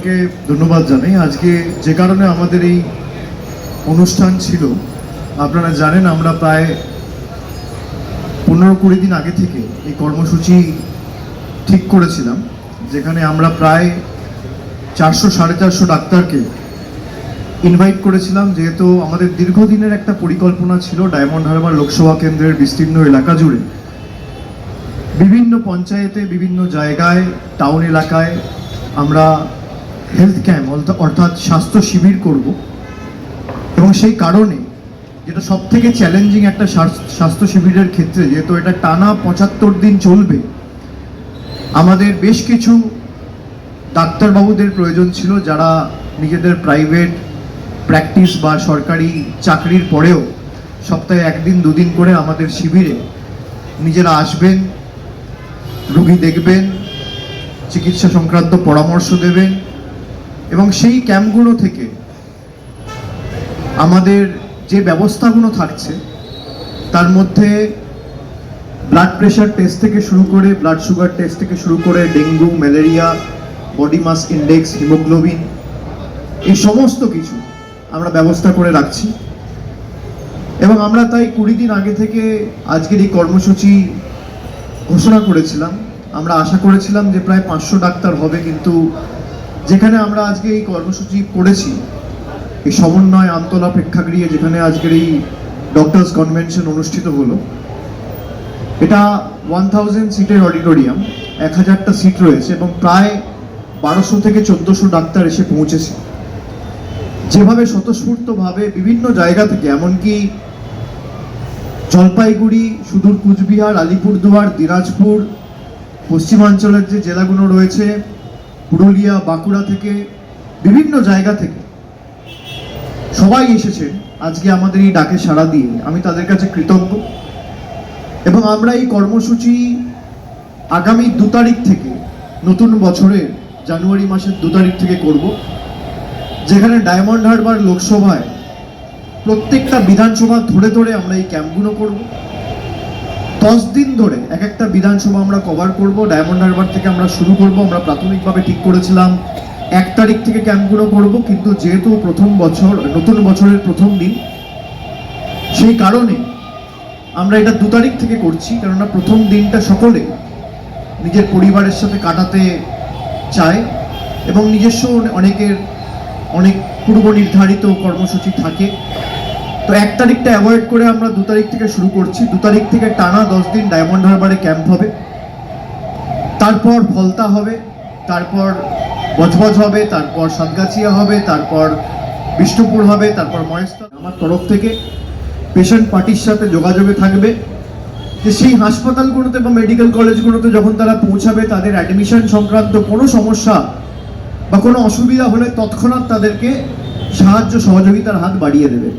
সকলকে ধন্যবাদ জানাই। আজকে যে কারণে আমাদের এই অনুষ্ঠান ছিল, আপনারা জানেন আমরা প্রায় 15-20 দিন আগে থেকে এই কর্মসূচি ঠিক করেছিলাম, যেখানে আমরা প্রায় 400-450 ডাক্তারকে ইনভাইট করেছিলাম, যেহেতু আমাদের দীর্ঘদিনের একটা পরিকল্পনা ছিল ডায়মন্ড হারবার লোকসভা কেন্দ্রের বিস্তীর্ণ এলাকা জুড়ে বিভিন্ন পঞ্চায়েতে, বিভিন্ন জায়গায়, টাউন এলাকায় আমরা হেলথ ক্যাম্প অর্থাৎ স্বাস্থ্য শিবির করব। এবং সেই কারণে যেটা সব থেকে চ্যালেঞ্জিং একটা স্বাস্থ্য শিবিরের ক্ষেত্রে, যেহেতু এটা টানা 75 দিন চলবে, আমাদের বেশ কিছু ডাক্তারবাবুদের প্রয়োজন ছিল যারা নিজেদের প্রাইভেট প্র্যাকটিস বা সরকারি চাকরির পরেও সপ্তাহে 1 দিন 2 দিন করে আমাদের শিবিরে নিজেরা আসবেন, রোগী দেখবেন, চিকিৎসা সংক্রান্ত পরামর্শ দেবেন। এবং সেই ক্যাম্পগুলো থেকে আমাদের যে ব্যবস্থাগুলো থাকছে তার মধ্যে ব্লাড প্রেশার টেস্ট থেকে শুরু করে, ব্লাড সুগার টেস্ট থেকে শুরু করে, dengue, malaria, body mass index, haemoglobin, এই সমস্ত কিছু আমরা ব্যবস্থা করে রাখছি। এবং আমরা তাই 20 দিন আগে থেকে আজকের এই কর্মসূচি ঘোষণা করেছিলাম। আমরা আশা করেছিলাম যে প্রায় 500 ডাক্তার হবে, কিন্তু যেখানে আমরা আজকে এই কর্মসূচি করেছি, এই সমন্বয় আমতলা প্রেক্ষাগৃহে যেখানে আজকের এই ডক্টরস কনভেনশন অনুষ্ঠিত হলো, এটা 1000 সিটের অডিটোরিয়াম, 1000টা সিট রয়েছে এবং প্রায় 1200 থেকে 1400 ডাক্তার এসে পৌঁছেছে। যেভাবে স্বতঃস্ফূর্তভাবে বিভিন্ন জায়গা থেকে, এমনকি জলপাইগুড়ি, সুদূর কুচবিহার, আলিপুরদুয়ার, দিনাজপুর, পশ্চিমাঞ্চলের যে জেলাগুলো রয়েছে, পুরুলিয়া, বাঁকুড়া থেকে, বিভিন্ন জায়গা থেকে সবাই এসেছেন আজকে আমাদের এই ডাকে সাড়া দিয়ে। আমি তাদের কাছে কৃতজ্ঞ। এবং আমরা এই কর্মসূচি আগামী 2 তারিখ থেকে, নতুন বছরের জানুয়ারি মাসের 2 তারিখ থেকে করব, যেখানে ডায়মন্ড হারবার লোকসভায় প্রত্যেকটা বিধানসভা ধরে ধরে আমরা এই ক্যাম্পগুলো করব। 10 দিন ধরে এক একটা বিধানসভা আমরা কভার করব। ডায়মন্ড হারবার থেকে আমরা শুরু করব। আমরা প্রাথমিকভাবে ঠিক করেছিলাম 1 তারিখ থেকে ক্যাম্পগুলো করব, কিন্তু যেহেতু নতুন বছরের প্রথম দিন, সেই কারণে আমরা এটা 2 তারিখ থেকে করছি। কেননা প্রথম দিনটা সকলে নিজের পরিবারের সাথে কাটাতে চায় এবং নিজস্ব অনেক পূর্ব নির্ধারিত কর্মসূচি থাকে। তো 1 তারিখটা অ্যাভয়েড করে আমরা 2 তারিখ থেকে শুরু করছি। 2 তারিখ থেকে টানা 10 দিন ডায়মন্ড হারবারে ক্যাম্প হবে, তারপর ফলতা হবে, তারপর বজবজ হবে, তারপর সাতগাছিয়া হবে, তারপর বিষ্ণুপুর হবে, তারপর মহেশতলা। আমার তরফ থেকে পেশেন্ট পার্টির সাথে যোগাযোগে থাকবে যে সেই হাসপাতালগুলোতে বা মেডিকেল কলেজগুলোতে যখন তারা পৌঁছাবে, তাদের অ্যাডমিশন সংক্রান্ত কোনো সমস্যা বা কোনো অসুবিধা হলে তৎক্ষণাৎ তাদেরকে সাহায্য সহযোগিতার হাত বাড়িয়ে দেবে।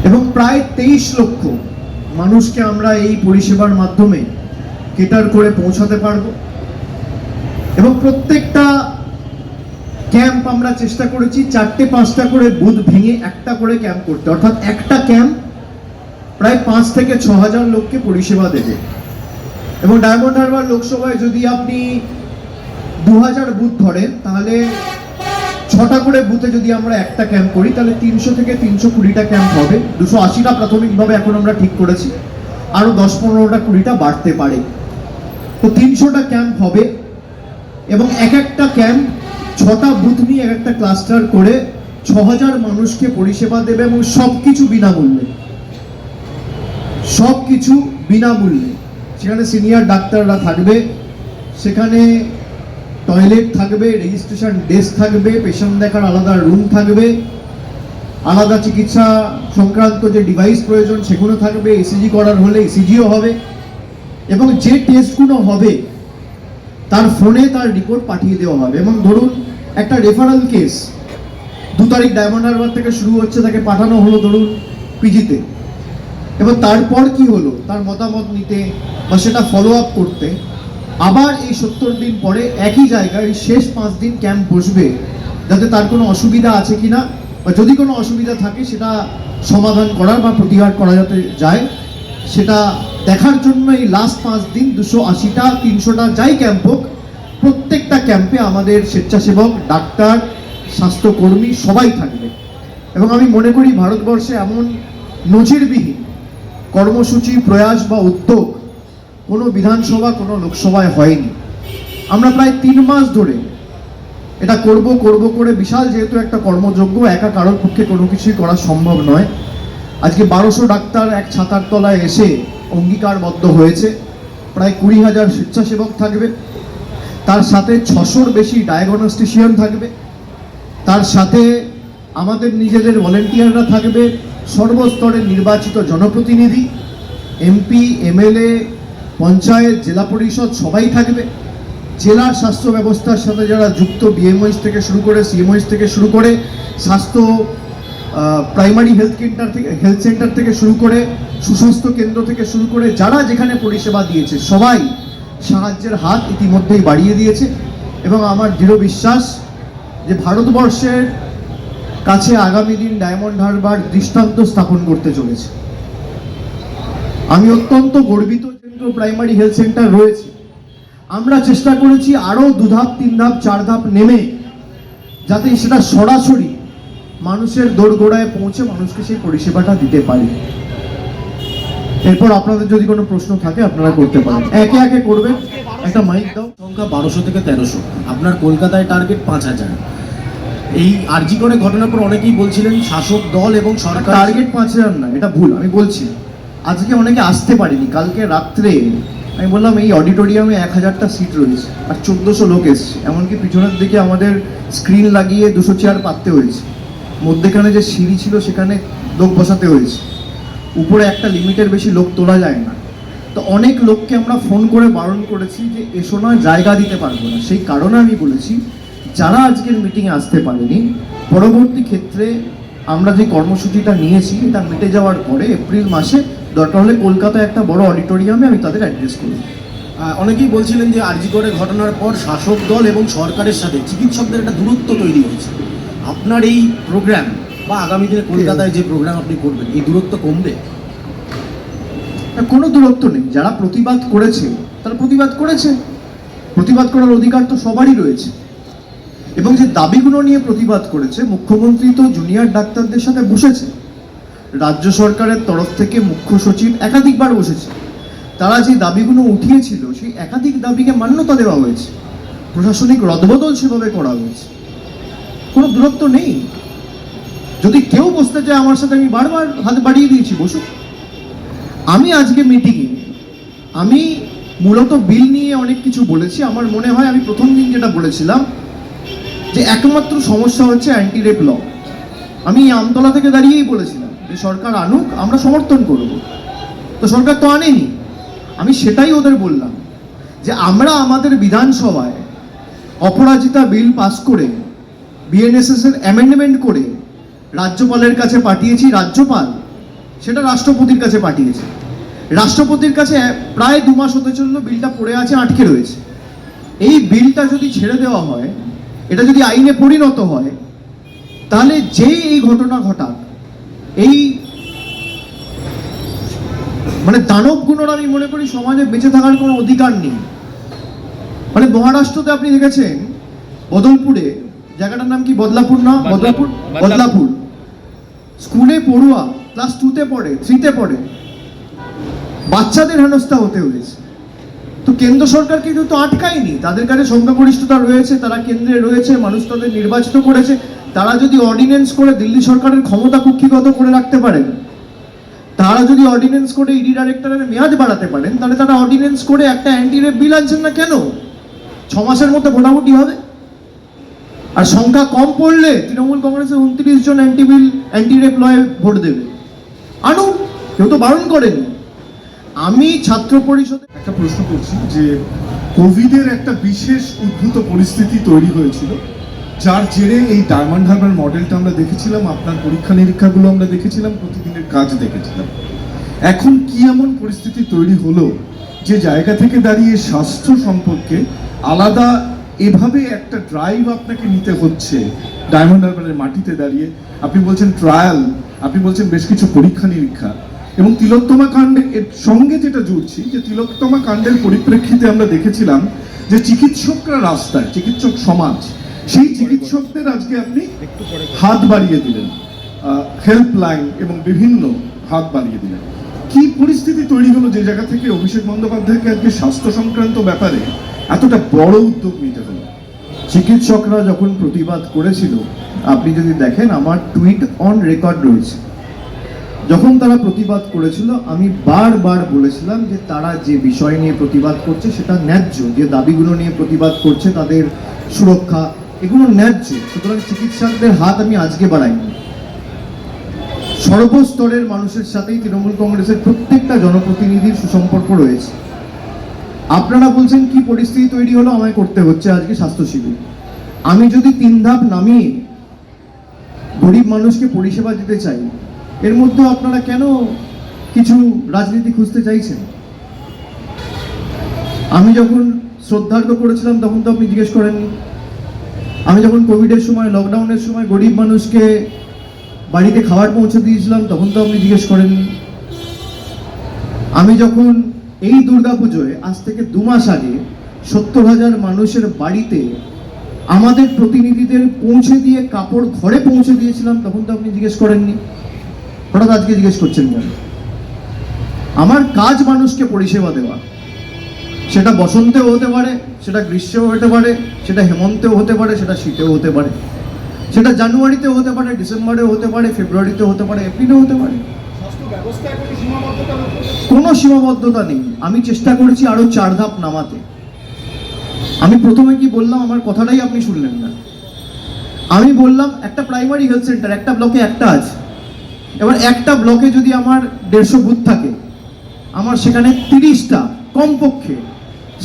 এবং প্রায় 23 লক্ষ মানুষকে আমরা এই পরিষেবার মাধ্যমে কেটার করে পৌঁছাতে পারবো। এবং প্রত্যেকটা ক্যাম্প আমরা চেষ্টা করেছি 4টে-5টা করে বুথ ভেঙে একটা করে ক্যাম্প করতে, অর্থাৎ একটা ক্যাম্প প্রায় 5 থেকে 6000 লোককে পরিষেবা দেবে। এবং ডায়মন্ড হারবার লোকসভায় যদি আপনি 2000 বুথ ধরেন, তাহলে 6টা করে বুথে যদি আমরা একটা ক্যাম্প করি, তাহলে 300 থেকে 320টা ক্যাম্প হবে। 280টা প্রাথমিকভাবে এখন আমরা ঠিক করেছি, আরো 10-15টা 20টা বাড়তে পারে। তো 300টা ক্যাম্প হবে এবং এক একটা ক্যাম্প 6টা বুথ নিয়ে এক একটা ক্লাস্টার করে 6000 মানুষকে পরিষেবা দেবে এবং সবকিছু বিনামূল্যে। সবকিছু বিনামূল্যে। সেখানে সিনিয়র ডাক্তাররা থাকবে, সেখানে টয়লেট থাকবে, রেজিস্ট্রেশন ডেস্ক থাকবে, পেশেন্ট দেখার আলাদা রুম থাকবে, আলাদা চিকিৎসা সংক্রান্ত যে ডিভাইস প্রয়োজন সেগুলো থাকবে, ইসিজি করার হলে ইসিজিও হবে। এবং যে টেস্টগুলো হবে তার ফোনে তার রিপোর্ট পাঠিয়ে দেওয়া হবে। এবং ধরুন একটা রেফারেল কেস 2 তারিখ ডায়মন্ড হারবার থেকে শুরু হচ্ছে, তাকে পাঠানো হলো ধরুন পিজিতে, এবং তারপর কি হলো তার মতামত নিতে বা সেটা ফলো আপ করতে আবার এই 70 দিন পরে একই জায়গায় শেষ 5 দিন ক্যাম্প বসবে, যাতে তার কোনো অসুবিধা আছে কিনা বা যদি কোনো অসুবিধা থাকে সেটা সমাধান করার বা প্রতিকার করা যাতে যায়, সেটা দেখার জন্য এই লাস্ট 5 দিন 280টা 300টা যাই ক্যাম্প হোক, প্রত্যেকটা প্রত্যেকটা ক্যাম্পে আমাদের স্বেচ্ছাসেবক, ডাক্তার, স্বাস্থ্যকর্মী সবাই থাকবে। এবং আমি মনে করি ভারতবর্ষে এমন নজিরবিহীন কর্মসূচি, প্রয়াস বা উদ্যোগ কোনো বিধানসভা, কোনো লোকসভায় হয়নি। আমরা প্রায় 3 মাস ধরে এটা করব করে বিশাল যেহেতু একটা কর্মযজ্ঞ, একা কারোর পক্ষে কোনো কিছুই করা সম্ভব নয়। আজকে 1200 ডাক্তার এক ছাতার তলায় এসে অঙ্গীকারবদ্ধ হয়েছে। প্রায় 20,000 স্বেচ্ছাসেবক থাকবে, তার সাথে 600-র বেশি ডায়াগনস্টিশিয়ান থাকবে, তার সাথে আমাদের নিজেদের ভলেন্টিয়াররা থাকবে, সর্বস্তরের নির্বাচিত জনপ্রতিনিধি, এমপি, এমএলএ, পঞ্চায়েত, জেলা পরিষদ সবাই থাকবে। জেলার স্বাস্থ্য ব্যবস্থার সাথে যারা যুক্ত, বিএমওইস থেকে শুরু করে, সিএমওইস থেকে শুরু করে, স্বাস্থ্য প্রাইমারি হেলথ সেন্টার থেকে শুরু করে, সুস্বাস্থ্য কেন্দ্র থেকে শুরু করে যারা যেখানে পরিষেবা দিয়েছে সবাই সাহায্যের হাত ইতিমধ্যেই বাড়িয়ে দিয়েছে। এবং আমার দৃঢ় বিশ্বাস যে ভারতবর্ষের কাছে আগামী দিন ডায়মন্ড হারবার দৃষ্টান্ত স্থাপন করতে চলেছে। আমি অত্যন্ত গর্বিত যে প্রাইমারি হেলথ সেন্টার রয়েছে। আমরা চেষ্টা করেছি আরও 2 ধাপ, 3 ধাপ, 4 ধাপ নেমে যাতে সেটা সরাসরি মানুষের দোরগোড়ায় পৌঁছে মানুষকে সেই পরিষেবাটা দিতে পারি। এরপর আপনাদের যদি কোনো প্রশ্ন থাকে আপনারা করতে পারেন, একে একে করবেন। একটা মাইক দাও। সংখ্যা 1200 থেকে 1300, আপনার কলকাতায় টার্গেট 5000। এই আরজি করে ঘটনার পর অনেকেই বলছিলেন শাসক দল এবং সরকার টার্গেট 5000 না, এটা ভুল। আমি বলছি আজকে অনেকে আসতে পারেনি, কালকে রাত্রে আমি বললাম এই অডিটোরিয়ামে 1000টা সিট রয়েছে আর 1400 লোক এসছে। এমনকি পিছনের দিকে আমাদের স্ক্রিন লাগিয়ে 200 চেয়ার পাততে হয়েছে। মধ্যেখানে যে সিঁড়ি ছিল সেখানে লোক বসাতে হয়েছে। উপরে একটা লিমিটের বেশি লোক তোলা যায় না। তো অনেক লোককে আমরা ফোন করে বারণ করেছি যে এসো না, জায়গা দিতে পারবো না। সেই কারণে আমি বলেছি যারা আজকের মিটিংয়ে আসতে পারেনি, পরবর্তী ক্ষেত্রে আমরা যে কর্মসূচিটা নিয়েছি এটা মিটে যাওয়ার পরে এপ্রিল মাসে দরকার হলে কলকাতায় একটা বড় অডিটোরিয়ামে আমি তাদের অ্যাড্রেস করব। অনেকেই বলছিলেন যে আরজি করে ঘটনার পর শাসক দল এবং সরকারের সাথে চিকিৎসকদের একটা দূরত্ব তৈরি হয়েছে। আপনার এই প্রোগ্রাম বা আগামী দিনে কলকাতায় যে প্রোগ্রাম আপনি করবেন, এই দূরত্ব কমবে? কোনো দূরত্ব নেই। যারা প্রতিবাদ করেছে তারা প্রতিবাদ করেছে, প্রতিবাদ করার অধিকার তো সবারই রয়েছে। এবং যে দাবিগুলো নিয়ে প্রতিবাদ করেছে, মুখ্যমন্ত্রী তো জুনিয়র ডাক্তারদের সাথে বসেছে, রাজ্য সরকারের তরফ থেকে মুখ্য সচিব একাধিকবার বসেছে। তারা যে দাবিগুলো উঠিয়েছিল সেই একাধিক দাবিকে মান্যতা দেওয়া হয়েছে, প্রশাসনিক রদবদল সেভাবে করা হয়েছে। কোনো দূরত্ব নেই। যদি কেউ বসতে চায় আমার সাথে, আমি বারবার হাত বাড়িয়ে দিয়েছি, বসুক। আমি আজকে মিটিংয়ে আমি মূলত বিল নিয়ে অনেক কিছু বলেছি। আমার মনে হয় আমি প্রথম দিন যেটা বলেছিলাম যে একমাত্র সমস্যা হচ্ছে অ্যান্টি রেপ ল। আমি আমতলা থেকে দাঁড়িয়েই বলেছিলাম যে সরকার আনুক, আমরা সমর্থন করব। তো সরকার তো আনেনি। আমি সেটাই ওদের বললাম যে আমরা আমাদের বিধানসভায় অপরাজিতা বিল পাস করে বিএনএসএস এর অ্যামেন্ডমেন্ট করে রাজ্যপালের কাছে পাঠিয়েছি। রাজ্যপাল সেটা রাষ্ট্রপতির কাছে পাঠিয়েছে। রাষ্ট্রপতির কাছে প্রায় 2 মাস হতে চললো, বিলটা পড়ে আছে, আটকে রয়েছে। এই বিলটা যদি ছেড়ে দেওয়া হয়, এটা যদি আইনে পরিণত হয়, তাহলে যেই এই ঘটনা ঘটাক, এই মানে দানবগুলোর আমি মনে করি সমাজে বেঁচে থাকার কোনো অধিকার নেই। মানে মহারাষ্ট্রতে আপনি দেখেছেন বদলপুরে, জায়গাটার নাম কি বদলাপুর না? বদলাপুর স্কুলে পড়ুয়া ক্লাস 2তে পড়ে, 3তে পড়ে, বাচ্চাদের হেনস্থা হতে হয়েছে। তো কেন্দ্র সরকার কিন্তু তো আটকায়নি। তাদের কাছে সংখ্যাগরিষ্ঠতা রয়েছে, তারা কেন্দ্রে রয়েছে, মানুষ তাদের নির্বাচিত করেছে। তারা যদি অর্ডিন্যান্স করে দিল্লি সরকারের ক্ষমতা কুক্ষিগত করে রাখতে পারেন, তারা যদি অর্ডিন্যান্স করে ইডি ডাইরেক্টরের মেয়াদ বাড়াতে পারেন, তাহলে তারা অর্ডিন্যান্স করে একটা অ্যান্টি রেপ বিল আনছেন না কেন? 6 মাসের মধ্যে ভোটাভুটি হবে। আর সংখ্যা কম পড়লে তৃণমূল কংগ্রেসের 29 জন অ্যান্টি রেপ লয়ে ভোট দেবে। আনুন, কেউ তো বারণ করেনি। আমি ছাত্র পরিষদে একটা প্রশ্ন করছি যে কোভিডের একটা বিশেষ উদ্ভূত পরিস্থিতি তৈরি হয়েছিল, যার জেরে এই ডায়মন্ড হারবার মডেলটা আমরা দেখেছিলাম, আপনার পরীক্ষা নিরীক্ষাগুলো আমরা দেখেছিলাম, প্রতিদিনের কাজ দেখেছিলাম। এখন কি এমন পরিস্থিতি তৈরি হলো যে জায়গা থেকে দাঁড়িয়ে স্বাস্থ্য সম্পর্কে আলাদা এভাবে একটা ড্রাইভ আপনাকে নিতে হচ্ছে? ডায়মন্ড হারবারের মাটিতে দাঁড়িয়ে আপনি বলছেন ট্রায়াল, আপনি বলছেন বেশ কিছু পরীক্ষা নিরীক্ষা, এবং তিলোত্তমা কাণ্ডের সঙ্গে যেটা জুড়ছি যে তিলোত্তমা কাণ্ডের পরিপ্রেক্ষিতে আমরা দেখেছিলাম যে চিকিৎসকরা রাস্তায়, চিকিৎসক সমাজ, সেই চিকিৎসকদের আজকে আপনি হাত বাড়িয়ে দিলেন, হেল্পলাইন এবং বিভিন্ন হাত বাড়িয়ে দিলেন। কি পরিস্থিতি তৈরি হলো যে জায়গা থেকে অভিষেক বন্দ্যোপাধ্যায়কে আজকে স্বাস্থ্য সংক্রান্ত ব্যাপারে এতটা বড় উদ্যোগ নিতে হলো? চিকিৎসকরা যখন প্রতিবাদ করেছিল, আপনি যদি দেখেন আমার টুইট অন রেকর্ড রয়েছে, যখন তারা প্রতিবাদ করেছিল আমি বারবার বলেছিলাম যে তারা যে বিষয় নিয়ে প্রতিবাদ করছে সেটা ন্যায্য, যে দাবিগুলো নিয়ে প্রতিবাদ করছে তাদের সুরক্ষা, এগুলো ন্যায্য। সুতরাং চিকিৎসকদের হাত আমি আজকে বাড়াইনি। সর্বস্তরের মানুষের সাথেই তৃণমূল কংগ্রেসের প্রত্যেকটা জনপ্রতিনিধির সুসম্পর্ক রয়েছে। আপনারা বলছেন কি পরিস্থিতি তৈরি হলো, আমায় করতে হচ্ছে আজকে স্বাস্থ্য শিবির। আমি যদি 3 ধাপ নামিয়ে গরিব মানুষকে পরিষেবা দিতে চাই, এর মধ্যে আপনারা কেন কিছু রাজনীতি খুঁজতে চাইছেন? আমি যখন শ্রদ্ধার্ঘ্য করেছিলাম তখন তো আপনি জিজ্ঞেস করেননি। আমি যখন কোভিডের সময়, লকডাউনের সময় গরিব মানুষকে বাড়িতে খাবার পৌঁছে দিয়েছিলাম তখন তো আপনি জিজ্ঞেস করেননি। আমি যখন এই দুর্গাপুজোয় আজ থেকে 2 মাস আগে 70,000 মানুষের বাড়িতে আমাদের প্রতিনিধিদের পৌঁছে দিয়ে কাপড় ঘরে পৌঁছে দিয়েছিলাম তখন তো আপনি জিজ্ঞেস করেননি। হঠাৎ আজকে জিজ্ঞেস করছেন কেন? আমার কাজ মানুষকে পরিষেবা দেওয়া, সেটা বসন্তেও হতে পারে, সেটা গ্রীষ্মেও হতে পারে, সেটা হেমন্তেও হতে পারে, সেটা শীতেও হতে পারে, সেটা জানুয়ারিতেও হতে পারে, ডিসেম্বরেও হতে পারে, ফেব্রুয়ারিতেও হতে পারে, এপ্রিলেও হতে পারে। কোনো সীমাবদ্ধতা নেই। আমি চেষ্টা করেছি আরো 4 ধাপ নামাতে। আমি প্রথমে কি বললাম, আমার কথাটাই আপনি শুনলেন না। আমি বললাম একটা প্রাইমারি হেলথ সেন্টার একটা ব্লকে একটা আছে। এবার একটা ব্লকে যদি আমার 150 বুথ থাকে, আমার সেখানে 30টা কমপক্ষে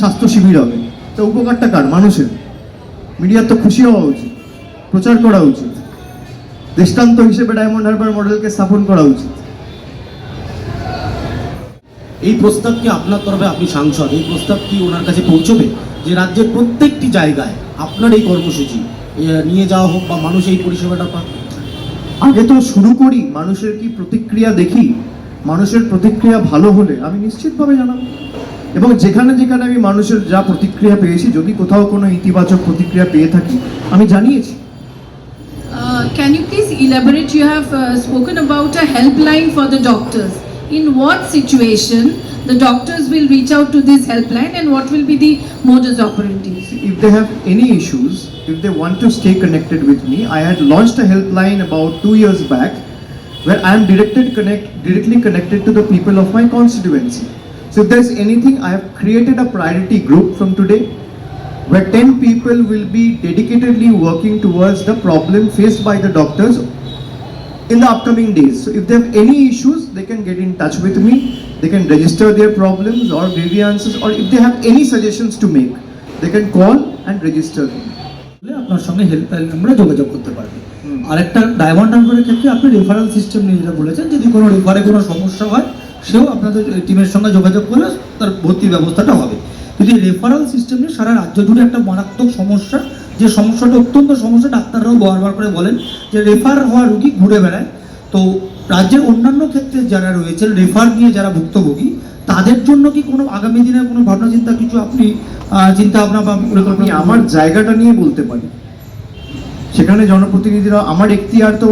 স্বাস্থ্য শিবির হবে। তো উপকারটা কার? মানুষের। মিডিয়ার তো খুশি হওয়া উচিত, প্রচার করা উচিত, দৃষ্টান্ত হিসেবে ডায়মন্ড হারবার মডেলকে স্থাপন করা উচিত। এই প্রস্তাব কি আপনার তরফে, আপনি সাংসদ, এই প্রস্তাব কি ওনার কাছে পৌঁছবে যে রাজ্যের প্রত্যেকটি জায়গায় আপনার এই কর্মসূচি নিয়ে যাওয়া হোক বা মানুষ এই পরিষেবাটা পাক? আগে তো শুরু করি, মানুষের কি প্রতিক্রিয়া দেখি। মানুষের প্রতিক্রিয়া ভালো হলে আমি নিশ্চিতভাবে জানাবো। এবং যেখানে যেখানে আমি মানুষের যা প্রতিক্রিয়া পেয়েছি, যদি কোথাও কোনো ইতিবাচক প্রতিক্রিয়া পেয়ে থাকি আমি জানিয়েছি। Can you please elaborate? You have spoken about a helpline for the doctors. In what situation the doctors will reach out to this helpline and what will be the modus operandi? If they have any issues, if they want to stay connected with me, I had launched a helpline about 2 years back where I am directly connected to the people of my constituency. So if there's anything, I have created a priority group from today where 10 people will be dedicatedly working towards the problem faced by the doctors in the upcoming days. So if they have any issues, they can get in touch with me, they can register their problems or grievances, or if they have any suggestions to make, they can call and register them. আপনার সঙ্গে helpline নাম্বারে যোগাযোগ করতে পারবে। আরেকটা diamond হারবারের ক্ষেত্রে আপনি রেফারেল সিস্টেম নিয়ে যেটা বলেছেন, যদি কোনো রেফারে কোনো সমস্যা হয় সেও আপনাদের টিমের সঙ্গে যোগাযোগ করলে তার ভর্তির ব্যবস্থাটা হবে। কিন্তু এই রেফারেল সিস্টেম নিয়ে সারা রাজ্য জুড়ে একটা মারাত্মক সমস্যা, যে সমস্যাটা অত্যন্ত সমস্যা, ডাক্তাররাও বারবার করে বলেন যে রেফার হওয়া রুগী ঘুরে বেড়ায়। তো রাজ্যের অন্যান্য ক্ষেত্রে যারা রয়েছেন রেফার নিয়ে যারা ভুক্তভোগী, তাদের জন্য কি কোনো আগামী দিনে কোনো ভাবনা চিন্তা কিছু আপনি চিন্তা ভাবনা বা আমি পরিকল্পনা? আমার জায়গাটা নিয়ে বলতে পারি, সেখানে জনপ্রতিনিধিরা, আমার এখতিয়ার তো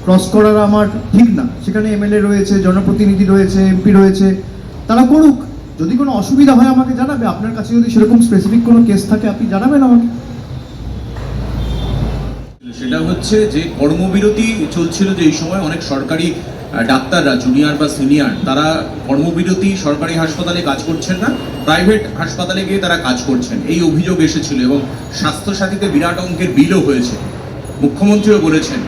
ক্রস করার আমার ঠিক না। সেখানে এমএলএ রয়েছে, জনপ্রতিনিধি রয়েছে, এমপি রয়েছে, তারা করুক। যদি কোনো অসুবিধা হয় আমাকে জানাবে। আপনার কাছে যদি সেরকম স্পেসিফিক কোনো কেস থাকে আপনি জানাবেন আমাকে। সেটা হচ্ছে যে কর্মবিরতি চলছিল, যে এই সময় অনেক সরকারি ডাক্তাররা, জুনিয়র বা সিনিয়র, তারা কর্মবিরতি, সরকারি হাসপাতালে কাজ করছেন না, প্রাইভেট হাসপাতালে গিয়ে তারা কাজ করছেন, এই অভিযোগ এসেছিল। এবং স্বাস্থ্যসাথীতে বিরাট অঙ্কের বিলও হয়েছে। মুখ্যমন্ত্রীও বলেছেন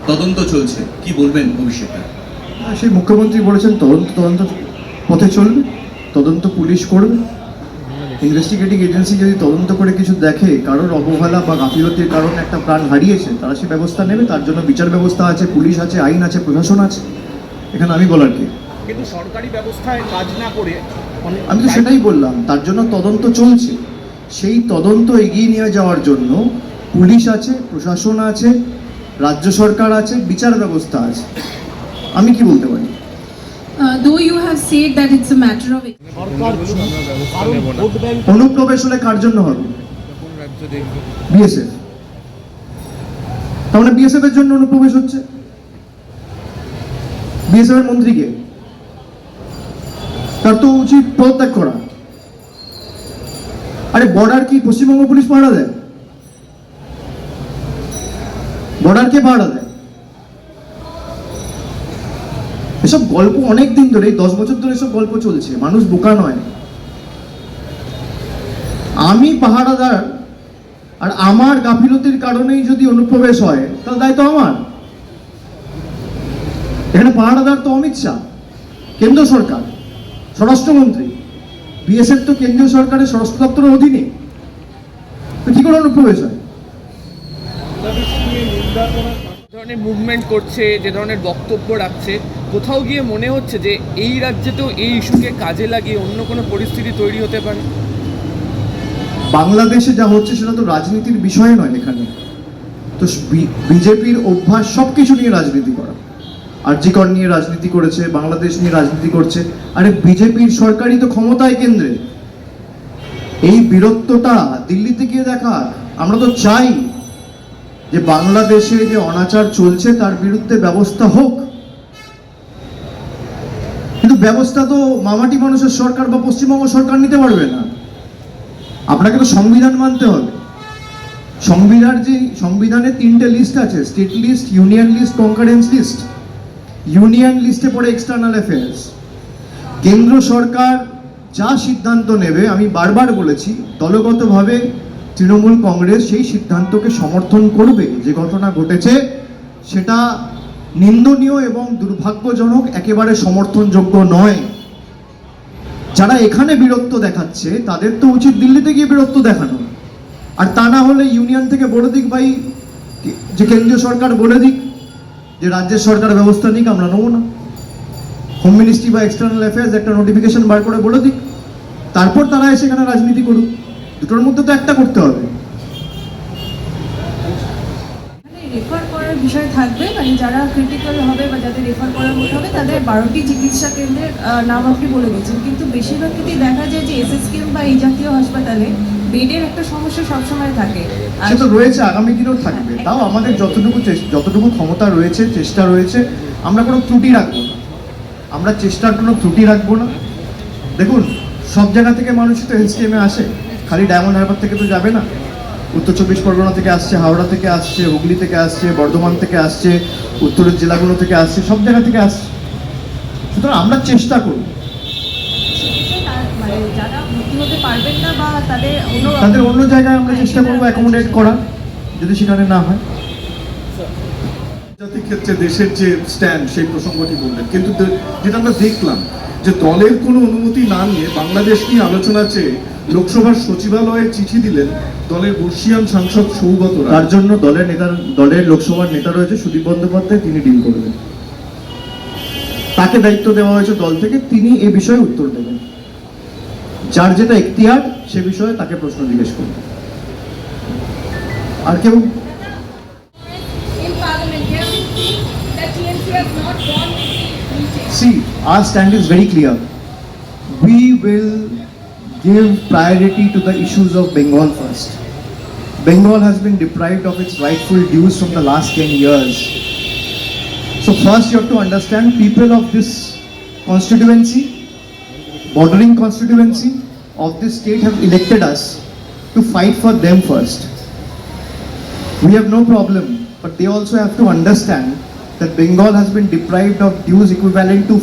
তদন্ত চলছে। কি বলবেন অভিষেক? সেই মুখ্যমন্ত্রী বলেছেন তদন্ত পথে চলবে, তদন্ত পুলিশ করবে। ইনভেস্টিগেটিং এজেন্সি যদি তদন্ত করে কিছু দেখে কারোর অবহেলা বা গাফিলতির কারণে একটা প্রাণ হারিয়েছে, তারা সে ব্যবস্থা নেবে। তার জন্য বিচার ব্যবস্থা আছে, পুলিশ আছে, আইন আছে, প্রশাসন আছে। এখানে আমি বলার কি? কিন্তু সরকারি ব্যবস্থায় কাজ না করে আমি তো সেটাই বললাম, তার জন্য তদন্ত চলছে। সেই তদন্ত এগিয়ে নিয়ে যাওয়ার জন্য পুলিশ আছে, প্রশাসন আছে, রাজ্য সরকার আছে, বিচার ব্যবস্থা আছে। আমি কি বলতে পারি? Though you have said that it's a matter of অনুপ্রবেশ হলে কার জন্য হবে? বিএসএফ। তার মানে বিএসএফ এর জন্য অনুপ্রবেশ হচ্ছে। বিএসএফ এর মন্ত্রীকে তার তো উচিত পদত্যাগ করা। আরে বর্ডার কি পশ্চিমবঙ্গ পুলিশ পাহারা দেয়? বর্ডার কে পাহারা দেয়? এসব গল্প অনেক দিন ধরে, 10 বছর ধরে এসব গল্প চলছে। মানুষ বোকা নয়। আমি পাহারাদার আর আমার গাফিলতির কারণেই যদি অনুপ্রবেশ হয় তাহলে দায়িত্ব আমার। এখানে পাহারাদার তো অমিত শাহ, কেন্দ্র সরকার, স্বরাষ্ট্রমন্ত্রী। বিএসএফ তো কেন্দ্রীয় সরকারের স্বরাষ্ট্র দপ্তরের অধীনে, তো কি করে অনুপ্রবেশ হয়? ধরনের মুভমেন্ট করছে, যে ধরনের বক্তব্য রাখছে, কোথাও গিয়ে মনে হচ্ছে যে এই রাজ্যেতেও এই ইস্যুকে কাজে লাগিয়ে অন্য কোনো পরিস্থিতি তৈরি হতে পারে। বাংলাদেশে যা হচ্ছে সেটা তো রাজনীতির বিষয় নয়। এখানে তো বিজেপির অভ্যাস সবকিছু নিয়ে রাজনীতি করা। আরজিকর নিয়ে রাজনীতি করেছে, বাংলাদেশ নিয়ে রাজনীতি করছে। আরে বিজেপির সরকারই তো ক্ষমতায় কেন্দ্রে। এই বীরত্বটা দিল্লিতে গিয়ে দেখা। আমরা তো চাই যে বাংলাদেশে যে অনাচার চলছে তার বিরুদ্ধে ব্যবস্থা হোক, কিন্তু ব্যবস্থা তো মামাটি মানুষের সরকার বা পশ্চিমবঙ্গ সরকার নিতে পারবে না। আপনাকে তো সংবিধান মানতে হবে। সংবিধানে 3টে লিস্ট আছে, state list, union list, concurrence list. Union লিস্টে পড়ে এক্সটার্নাল অ্যাফেয়ার্স। কেন্দ্র সরকার যা সিদ্ধান্ত নেবে, আমি বারবার বলেছি, দলগতভাবে তৃণমূল কংগ্রেস সেই সিদ্ধান্তকে সমর্থন করবে। যে ঘটনা ঘটেছে সেটা নিন্দনীয় এবং দুর্ভাগ্যজনক, একেবারে সমর্থনযোগ্য নয়। যারা এখানে বীরত্ব দেখাচ্ছে তাদের তো উচিত দিল্লিতে গিয়ে বীরত্ব দেখানো। আর তা না হলে ইউনিয়ন থেকে বলে দিক, ভাই, যে কেন্দ্রীয় সরকার বলে দিক যে রাজ্যের সরকার ব্যবস্থা নিক, আমরা নেবো না। হোম মিনিস্ট্রি বা এক্সটার্নাল অ্যাফেয়ার্স একটা নোটিফিকেশন বার করে বলে দিক, তারপর তারা এসে এখানে রাজনীতি করুক। দুটোর মধ্যে তো একটা করতে হবে। রেফার করার বিষয় থাকবে, মানে যারা ক্রিটিক্যাল হবে বা যাদের রেফার করার মতো হবে তাদের 12টি চিকিৎসা কেন্দ্রের নাম আপনি বলে দিয়েছেন, কিন্তু বেশিরভাগ ক্ষেত্রেই দেখা যায় যে এসএসকেএম বা এই জাতীয় হাসপাতালে বেডের একটা সমস্যা সবসময় থাকে। সে তো রয়েছে, আগামী দিনেও থাকবে। তাও আমাদের যতটুকু ক্ষমতা রয়েছে, চেষ্টা রয়েছে, আমরা কোনো ত্রুটি রাখবো না। আমরা চেষ্টার কোনো ত্রুটি রাখবো না। দেখুন, সব জায়গা থেকে মানুষ তো এসকেএমে আসে, খালি ডায়মন্ড হারবার থেকে তো যাবে না। উত্তর 24 পরগনা থেকে আসছে, হাওড়া থেকে আসছে, হুগলি থেকে আসছে, বর্ধমান থেকে আসছে, উত্তরের জেলাগুলো থেকে আসছে, সব জায়গা থেকে আসছে। সুতরাং আমরা চেষ্টা করব মানে যারা ভর্তি হতে পারবেন না বা তাদের অন্য জায়গায় আমরা চেষ্টা করবো অ্যাকোমোডেট করার, যদি সেখানে না হয়। জাতির ক্ষেত্রে দেশের যে স্ট্যান্ড, সেই প্রসঙ্গটি বললেন, কিন্তু যেটা আমরা দেখলাম যে দলের কোনো অনুমতি না নিয়ে বাংলাদেশ নিয়ে আলোচনা চেয়ে লোকসভার সচিবালয়ে চিঠি দিলেন দলের বর্ষিয়ান সাংসদ সৌগত রায়। তার জন্য দলের লোকসভার নেতা রয়েছে সুদীপ বন্দ্যোপাধ্যায়, তিনি ডিল করবেন। তাকে দায়িত্ব দেওয়া হয়েছে দল থেকে, তিনি এ বিষয়ে উত্তর দেবেন। যার যেটা এখতিয়ার সে বিষয়ে তাকে প্রশ্ন জিজ্ঞেস করবে। আর কেউ in Parliament, here we see that TMC has not gone with the meeting. See, our stand is very clear. We will give priority to the issues of Bengal first. Bengal has been deprived of its rightful dues from the last 10 years. So first you have to understand, people of this constituency, bordering constituency of this state have elected us to fight for them first. We have no problem, but they also have to understand that Bengal has been deprived of dues equivalent to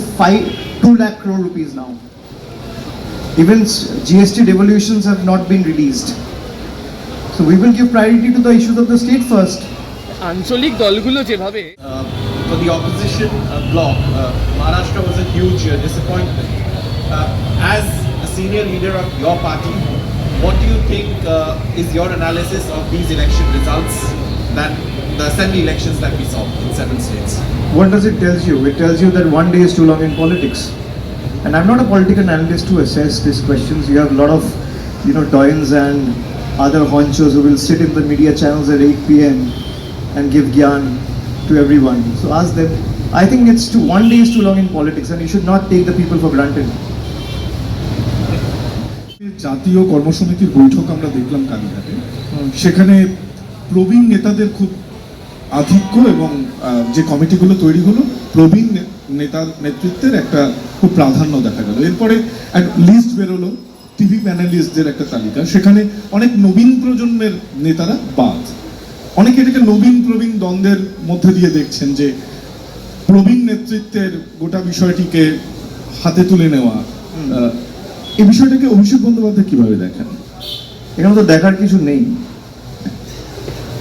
2 lakh crore rupees now. Even GST devolutions have not been released. So we will give priority to the issues of the state first. আঞ্চলিক দলগুলো যেভাবে For the opposition bloc, Maharashtra was a huge disappointment. As a senior leader of your party, what do you think is your analysis of these election results, that the assembly elections that we saw in 7 states? What does it tell you? It tells you that one day is too long in politics. And I'm not a political analyst to assess these questions. You have a lot of, doyens and other honchos who will sit in the media channels at 8 p.m. and give gyan to everyone. So ask them. I think one day is too long in politics, and you should not take the people for granted. জাতীয় কর্মসমিতির বৈঠক আমরা দেখলাম কালীঘাটে, সেখানে প্রবীণ নেতাদের খুব আধিক্য এবং যে কমিটিগুলো তৈরি হলো প্রবীণ নেতার নেতৃত্বের একটা খুব প্রাধান্য দেখা গেল। এরপরে এক লিস্ট বেরোলো টিভি প্যানেলিস্টদের একটা তালিকা, সেখানে অনেক নবীন প্রজন্মের নেতারা বাদ। অনেকে এটাকে নবীন প্রবীণ দ্বন্দ্বের মধ্যে দিয়ে দেখছেন যে প্রবীণ নেতৃত্বের গোটা বিষয়টিকে হাতে তুলে নেওয়া, এই বিষয়টাকে অভিষেক বন্দ্যোপাধ্যায় কিভাবে দেখেন? এখানে তো দেখার কিছু নেই।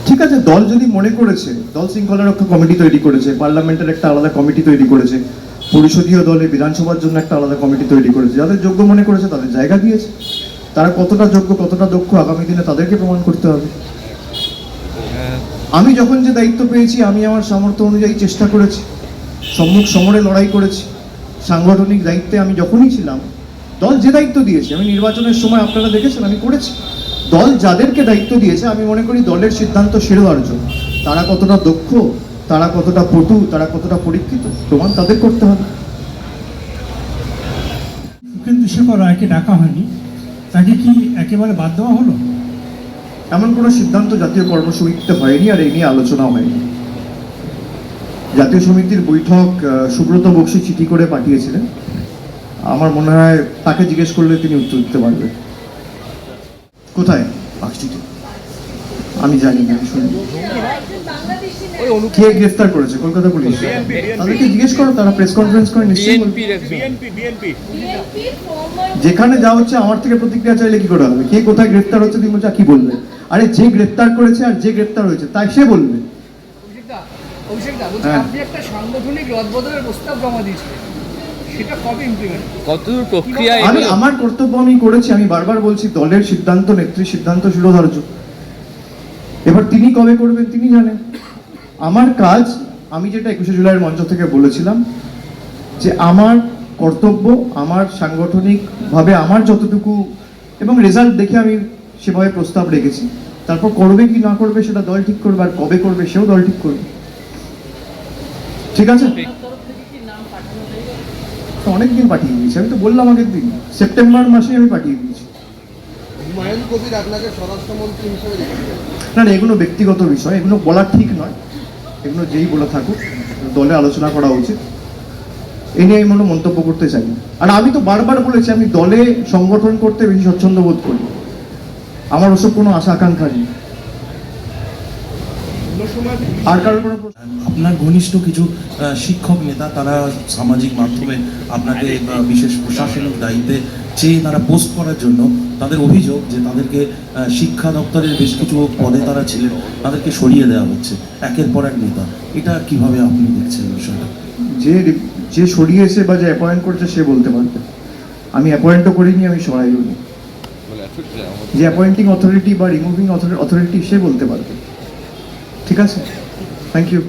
ঠিক আছে, দল যদি মনে করেছে, দল শৃঙ্খলা রক্ষা কমিটি তৈরি করেছে, পার্লামেন্টের একটা আলাদা কমিটি তৈরি করেছে, পরিষদীয় দলে বিধানসভার জন্য একটা আলাদা কমিটি তৈরি করেছে, যাদের যোগ্য মনে করেছে তাদের জায়গা দিয়েছে। তারা কতটা যোগ্য কতটা দক্ষ আগামী দিনে তাদেরকে প্রমাণ করতে হবে। আমি যখন যে দায়িত্ব পেয়েছি আমি আমার সামর্থ্য অনুযায়ী চেষ্টা করেছি, সম্মুখ সমরে লড়াই করেছি। সাংগঠনিক দায়িত্বে আমি যখনই ছিলাম, দল যে দায়িত্ব দিয়েছে, আমি নির্বাচনের সময় আপনারা দেখেছেন আমি করেছি। দল যাদেরকে দায়িত্ব দিয়েছে আমি মনে করি দলের সিদ্ধান্ত শিরোধার্য। তারা কতটা দক্ষ, তারা কতটা পটু, তারা কতটা পরীক্ষিত, প্রমাণ তাদের করতে হবে। উপেন্দ্র শেখর রায়কে ডাকা হয়নি, তাকে কি একেবারে বাদ দেওয়া হলো? এমন কোনো সিদ্ধান্ত জাতীয় কর্মসমিতিতে হয়নি, আর এই নিয়ে আলোচনা হয়নি। জাতীয় সমিতির বৈঠক সুব্রত বক্সী চিঠি করে পাঠিয়েছিলেন। আমার মনে হয় তাকে জিজ্ঞেস করলে তিনি উত্তর দিতে পারবেন। কোথায় পার্কস্ট্রিটে? আমি জানি না, শুনি। কে গ্রেফতার করেছে? কলকাতা পুলিশ। তাদেরকে জিজ্ঞেস করো, তারা প্রেস কনফারেন্স করে নিশ্চয়ই বলবে। যেখানে যা হচ্ছে আমার থেকে প্রতিক্রিয়া চাইলে কি করে হবে? কে কোথায় গ্রেফতার হচ্ছে তুমি বলছো কি বলবে? আরে যে গ্রেফতার করেছে আর যে গ্রেফতার হয়েছে তাই সে বলবে। আপনি একটা সাংগঠনিক রদবদলের প্রস্তাব জমা দিয়েছিলেন, সেটা কবে ইমপ্লিমেন্ট? কতদূর প্রক্রিয়া? আমি আমার কর্তব্য আমি করেছি। আমি বারবার বলছি দলের সিদ্ধান্ত নেত্রীর সিদ্ধান্ত শিরোধার্য। এবার তিনি কবে করবেন তিনি জানেন। আমার কাজ, আমি যেটা 21শে জুলাইয়ের মঞ্চ থেকে বলেছিলাম, যে আমার কর্তব্য, আমার সাংগঠনিকভাবে আমার যতটুকু এবং রেজাল্ট দেখে আমি সেভাবে প্রস্তাব রেখেছি। তারপর করবে কি না করবে সেটা দল ঠিক করবে, আর কবে করবে সেও দল ঠিক করবে। ঠিক আছে, অনেকদিন পাঠিয়ে দিয়েছি, আমি তো বললাম আগের দিন সেপ্টেম্বর মাসে আমি পাঠিয়ে দিয়েছি। হুমায়ুন কবির আপনাকে স্বরাষ্ট্রমন্ত্রী হিসেবে না না, এগুলো ব্যক্তিগত বিষয়, এগুলো বলা ঠিক নয়। এগুলো যেই বলে থাকুক, দলে আলোচনা করা উচিত। এ নিয়ে আমি কোনো মন্তব্য করতে চাই না। আর আমি তো বারবার বলেছি আমি দলে সংগঠন করতে বেশি স্বচ্ছন্দ বোধ করি। আমার ওসব কোনো আশা আকাঙ্ক্ষা নেই। আর কারোর কোনো আপনার ঘনিষ্ঠ কিছু শিক্ষক নেতা তারা সামাজিক মাধ্যমে আপনাকে বিশেষ প্রশাসনিক দায়িত্বে চেয়ে তারা পোস্ট করার জন্য তাদের অভিযোগ যে তাদেরকে শিক্ষা দপ্তরের বেশ কিছু পদে তারা ছিলেন, তাদেরকে সরিয়ে দেওয়া হচ্ছে একের পর এক নেতা। এটা কিভাবে আপনি দেখছেন বিষয়টা? যে সরিয়েছে বা যে অ্যাপয়েন্ট করছে সে বলতে পারবে। আমি অ্যাপয়েন্টও করিনি, আমি সরাইও নি। যে অ্যাপয়েন্টিং অথরিটি বা রিমুভিং অথরিটি সে বলতে পারবে। ঠিক আছে, thank you.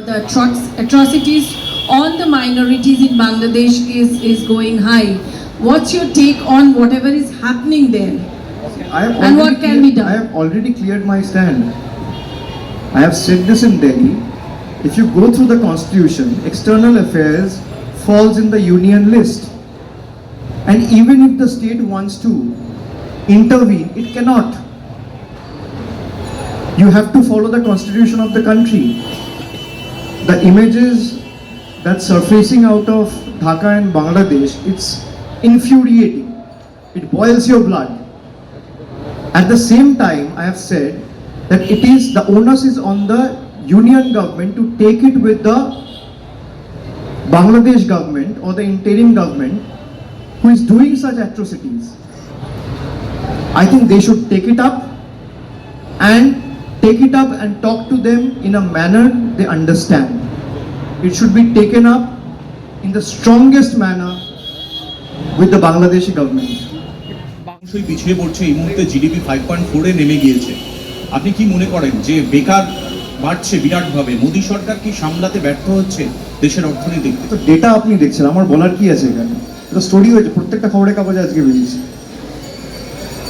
The atrocities on the minorities in Bangladesh is going high. What's your take on whatever is happening there? And what can be done? I have already cleared my stand. I have said this in Delhi. If you go through the constitution, external affairs falls in the union list. And even if the state wants to intervene, it cannot. You have to follow the constitution of the country. The images that's surfacing out of Dhaka and Bangladesh, it's infuriating. It boils your blood. At the same time, I have said that the onus is on the union government to take it with the Bangladesh government or the interim government who is doing such atrocities. I think they should take it up and talk to them in a manner they understand. It should be taken up in the strongest manner with the Bangladeshi government. মানুষই পিছিয়ে পড়ছে, এই মুহূর্তে GDP 5.4-এ নেমে গিয়েছে। আপনি কি মনে করেন যে বেকার বাড়ছে বিরাটভাবে, মোদী সরকার কি সামলাতে ব্যর্থ হচ্ছে দেশের অর্থনীতি? তো ডেটা আপনি দেখছেন, আমার বলার কি আছে এখানে? এটা স্টোরি হয়েছে, প্রত্যেকটা খবরের কাগজে আজকে বেরিয়েছে।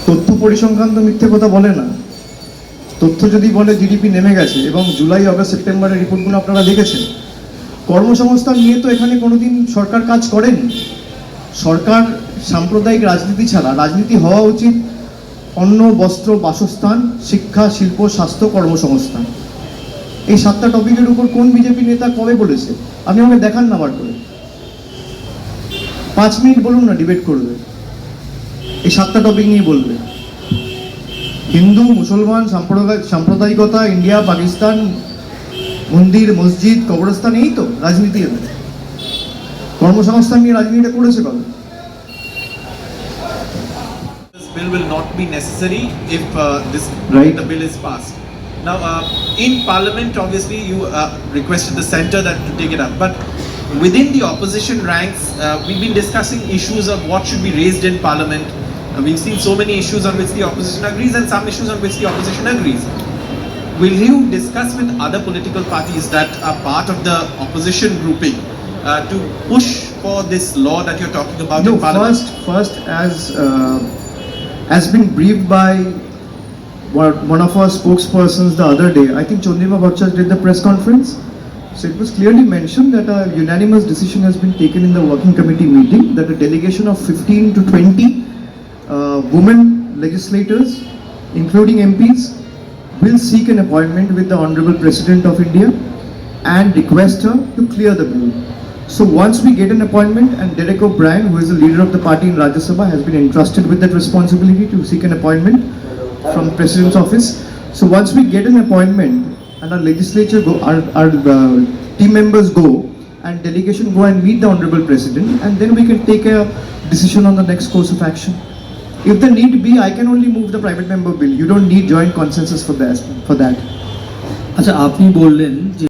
তথ্য পরিসংখ্যান তো মিথ্যে কথা বলে না। তথ্য যদি বলে জিডিপি নেমে গেছে, এবং জুলাই, অগস্ট, সেপ্টেম্বরের রিপোর্টগুলো আপনারা দেখেছেন, কর্মসংস্থান নিয়ে তো এখানে কোনোদিন সরকার কাজ করেনি। সরকার সাম্প্রদায়িক রাজনীতি ছাড়া, রাজনীতি হওয়া উচিত অন্ন, বস্ত্র, বাসস্থান, শিক্ষা, শিল্প, স্বাস্থ্য, কর্মসংস্থান। এই 7টা টপিকের উপর কোন বিজেপি নেতা কবে বলেছে? আপনি আমাকে দেখান না বার করে। 5 মিনিট বলুন না, ডিবেট করবে, এই 7টা টপিক নিয়ে বলবে। হিন্দু, মুসলমান, সাম্প্রদায়িকতা, ইন্ডিয়া, পাকিস্তান, মন্দির, মসজিদ, কবরস্থান, এই তো রাজনীতি। কর্মসংস্থান নিয়ে রাজনীতিটা করেছে কবে? This bill will not be necessary if Right. the bill is passed. Now, in Parliament, obviously, you requested the centre that to take it up, but within the opposition ranks, we've been discussing issues of what should be raised in Parliament. We've seen so many issues on which the opposition agrees and some issues on which the opposition agrees. Will you discuss with other political parties that are part of the opposition grouping to push for this law that you're talking about No, in Parliament? first, as been briefed by one of our spokespersons the other day, I think Chandrima Bhattacharya did the press conference. So it was clearly mentioned that a unanimous decision has been taken in the working committee meeting that a delegation of 15 to 20 women legislators, including MPs, will seek an appointment with the Honorable President of India and request her to clear the bill. So once we get an appointment, and Derek O'Brien, who is the leader of the party in Rajya Sabha, has been entrusted with that responsibility to seek an appointment from the President's office. So once we get an appointment and our legislature go, our team members go, and delegation go and meet the Honorable President, and then we can take a decision on the next course of action. If the need be, I can only move the private member bill. You don't need joint consensus for that. আচ্ছা, আপনি বললেন যে